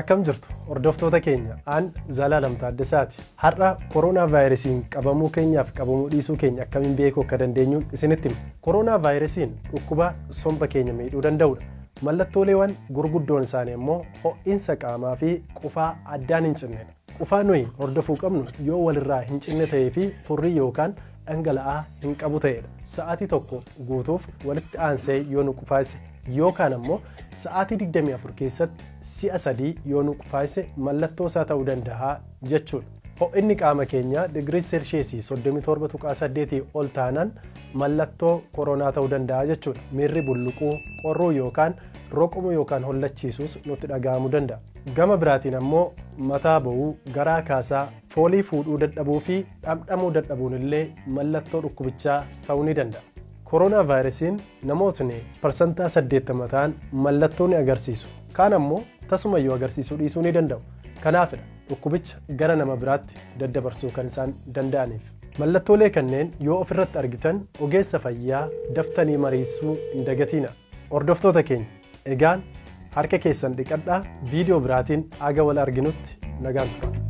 Akkam jirtu hordoftoota keenya aan Zalaalam Taaddasaati. Har'a koronaa vaayirasiin qabamuu keenyaaf qabamuu dhiisuu keenya akkamiin beekuu akka dandeenyu isinitti hima. Koronaa vaayirasiin dhukkuba somba keenya miidhuu danda'udha. Mallattooleewwan gurguddoon isaanii immoo ho'iinsa qaamaa fi qufaa addaan hin cinnedha. Qufaa nuyi hordofuu qabnu yoo walirraa hin cinne ta'ee fi furrii yookaan dhangala'aa hin qabu ta'edha. Sa'aatii tokko guutuuf walitti aansee yoo nu qufaase yookaan ammoo sa'aatii 24 keessatti si'a 3 yoo nu qufaase mallattoo isaa ta'uu danda'a jechuudha. Ho'inni qaama keenya digirii seelsheesii 37.8 ol taanaan mallattoo koronaa ta'uu danda'a jechuudha. Miirri bulluquu, qorruu yookaan roqumuu yookaan hollachiisuus nutti dhaga'amuu danda'a. Gama biraatiin ammoo mataa ba'uu, garaa kaasaa, foolii fuudhuu dadhabuu fi dhamdhamuu dadhabuun illee mallattoo dhukkubichaa ta'uu ni danda'a. Koronaa vaayirasiin namootni parsantaa 80 ta'an mallattoo ni agarsiisu. Kaan ammoo tasumayyuu agarsiisuu dhiisuu ni danda'u. Kanaafidha dhukkubicha gara nama biraatti daddabarsuu kan isaan danda'aniif. Mallattoolee kanneen yoo ofirratti argitan ogeessa fayyaa daftanii mariisuu hin dagatiina. Hordoftoota keenya egaan harka keessan dhiqadhaa. Viidiyoo biraatiin aga wal arginutti nagaan tura.